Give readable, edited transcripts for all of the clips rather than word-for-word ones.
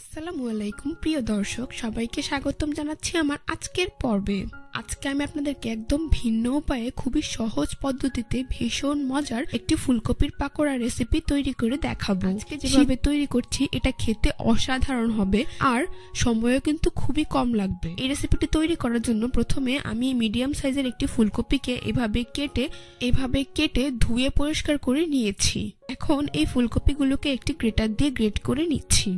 আসসালামু আলাইকুম প্রিয় দর্শক, সবাইকে স্বাগতম জানাচ্ছি আমার আজকের পর্বে। আজকে আমি আপনাদেরকে একদম ভিন্ন উপায়ে খুবই সহজ পদ্ধতিতে ভীষণ মজার একটি ফুলকপির পাকোড়া রেসিপি তৈরি করে দেখাবো। আজকে যেভাবে তৈরি করছি এটা খেতে অসাধারণ হবে আর সময়ও কিন্তু খুবই কম লাগবে। এই রেসিপিটি তৈরি করার জন্য প্রথমে আমি মিডিয়াম সাইজের একটি ফুলকপিকে এভাবে কেটে ধুয়ে পরিষ্কার করে নিয়েছি। এখন এই ফুলকপিগুলোকে একটি গ্রেটার দিয়ে গ্রেট করে নিচ্ছি।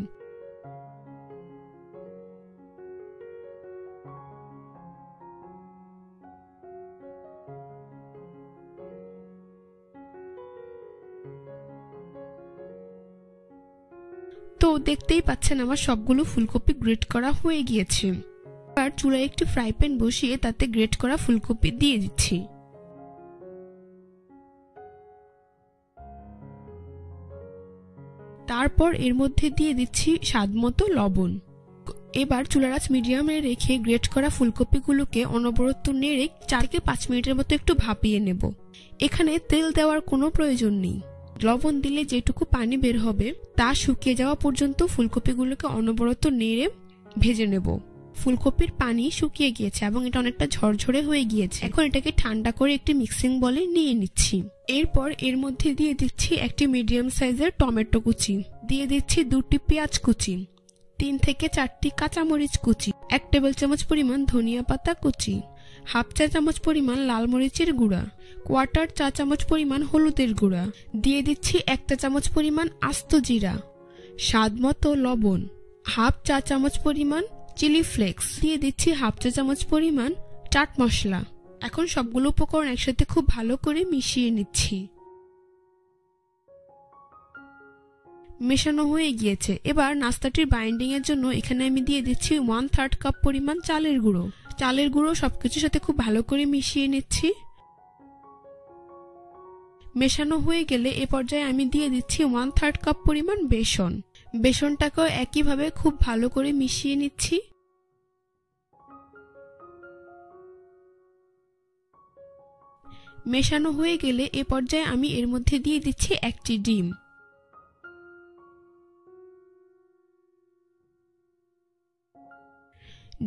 তো দেখতেই পাচ্ছেন আমার সবগুলো ফুলকপি গ্রেট করা হয়ে গিয়েছে। এবার চুলায় একটি ফ্রাই প্যান বসিয়ে তাতে গ্রেট করা ফুলকপি দিয়ে দিচ্ছি। তারপর এর মধ্যে দিয়ে দিচ্ছি স্বাদমতো লবণ। এবার চুলার আঁচ মিডিয়ামে রেখে গ্রেট করা ফুলকপিগুলোকে অনবরত নেড়ে 4 থেকে 5 মিনিটের মতো একটু ভাপিয়ে নেব। এখানে তেল দেওয়ার কোনো প্রয়োজন নেই। লবণ দিলে যেটুকু পানি বের হবে তা শুকিয়ে যাওয়া পর্যন্ত ফুলকপিগুলোকে অনবরত নেড়ে ভেজে নেব। ফুলকপির পানি শুকিয়ে গিয়েছে এবং এটা অনেকটা ঝরঝরে হয়ে গিয়েছে। এখন এটাকে ঠান্ডা করে একটি মিক্সিং বলে নিয়ে নিচ্ছি। এরপর এর মধ্যে দিয়ে দিচ্ছি একটি মিডিয়াম সাইজের টমেটো কুচি, দিয়ে দিচ্ছি 2টি পেঁয়াজ কুচি, 3 থেকে 4টি কাঁচামরিচ কুচি, 1 টেবিল চামচ পরিমাণ ধনিয়া পাতা কুচি, হাফ চা চামচ পরিমাণ লাল মরিচের গুঁড়া, 1/4 চা চামচ পরিমাণ হলুদের গুঁড়া, দিয়ে দিচ্ছি 1 চা চামচ পরিমাণ আস্ত জিরা, স্বাদমতো লবণ, হাফ চা চামচ পরিমাণ চিলি ফ্লেক্স, দিয়ে দিচ্ছি হাফ চা চামচ পরিমাণ চাট মশলা। এখন সবগুলো উপকরণ একসাথে খুব ভালো করে মিশিয়ে নিচ্ছি। মেশানো হয়ে গিয়েছে। এবার নাস্তাটির বাইন্ডিং এর জন্য এখানে আমি দিয়ে দিচ্ছি 1/3 কাপ পরিমাণ চালের গুঁড়ো। চালের গুঁড়ো সবকিছুর সাথে খুব ভালো করে মিশিয়ে নিচ্ছি। মেশানো হয়ে গেলে এ পর্যায়ে আমি দিয়ে দিচ্ছি 1/3 কাপ পরিমাণ বেসন। বেসনটাকেও একইভাবে খুব ভালো করে মিশিয়ে নিচ্ছি। মেশানো হয়ে গেলে এ পর্যায়ে আমি এর মধ্যে দিয়ে দিচ্ছি 1টি ডিম।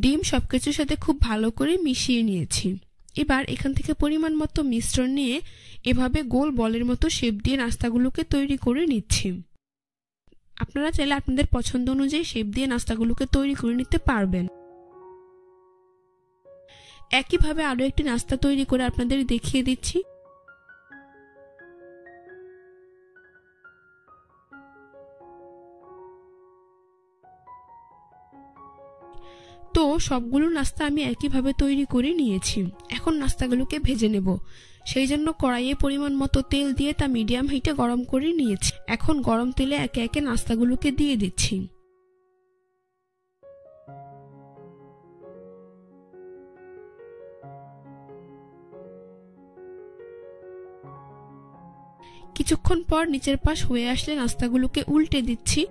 ডিম সবকিছুর সাথে খুব ভালো করে মিশিয়ে নিয়েছি। এবার এখান থেকে পরিমাণ মতো মিশ্রণ নিয়ে এভাবে গোল বলের মতো শেপ দিয়ে নাস্তাগুলোকে তৈরি করে নিচ্ছি। আপনারা চাইলে আপনাদের পছন্দ অনুযায়ী শেপ দিয়ে নাস্তাগুলোকে তৈরি করে নিতে পারবেন। একইভাবে আরো একটি নাস্তা তৈরি করে আপনাদের দেখিয়ে দিচ্ছি। তো সবগুলো নাস্তা আমি একইভাবে তৈরি করে নিয়েছি। এখন নাস্তাগুলোকে ভেজে নেব। সেই জন্য কড়াইয়ে পরিমাণ মতো তেল দিয়ে তা মিডিয়াম হিটে গরম করে নিয়েছি। এখন গরম তেলে একে একে নাস্তাগুলোকে দিয়ে দিচ্ছি। কিছুক্ষণ পর নিচের পাশ হয়ে আসলে নাস্তাগুলোকে উল্টে দিচ্ছি।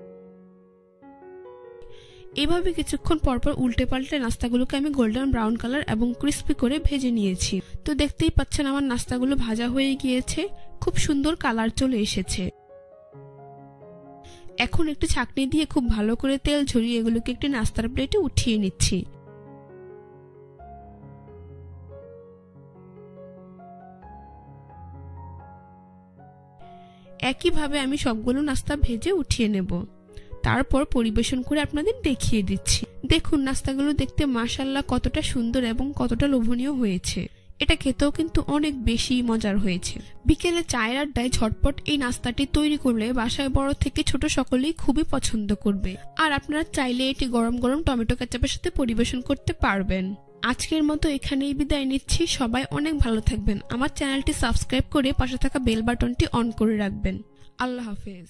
এভাবে কিছুক্ষণ পরপর উল্টে পাল্টে নাস্তাগুলোকে আমি গোল্ডেন ব্রাউন কালার এবং ক্রিস্পি করে ভেজে নিয়েছি। তো দেখতেই পাচ্ছেন আমার নাস্তাগুলো ভাজা হয়ে গিয়েছে, খুব সুন্দর কালার চলে এসেছে। এখন একটি ছাঁকনি দিয়ে খুব ভালো করে তেল ঝরিয়ে এগুলোকে একটি নাস্তার প্লেটে উঠিয়ে নিচ্ছি। একইভাবে আমি সবগুলো নাস্তা ভেজে উঠিয়ে নেব। তারপর পরিবেশন করে আপনাদের দেখিয়ে দিচ্ছি। দেখুন নাস্তাগুলো দেখতে মাশাআল্লাহ কতটা সুন্দর এবং কতটা লোভনীয় হয়েছে। এটা খেতেও কিন্তু অনেক বেশি মজার হয়েছে। বিকেলে চায়ের আড্ডায় ঝটপট এই নাস্তাটি তৈরি করলে বাসায় বড় থেকে ছোট সকলেই খুবই পছন্দ করবে। আর আপনারা চাইলে এটি গরম গরম টমেটো কেচাপের সাথে পরিবেশন করতে পারবেন। আজকের মতো এখানেই বিদায় নিচ্ছি। সবাই অনেক ভালো থাকবেন। আমার চ্যানেলটি সাবস্ক্রাইব করে পাশে থাকা বেল বাটনটি অন করে রাখবেন। আল্লাহ হাফেজ।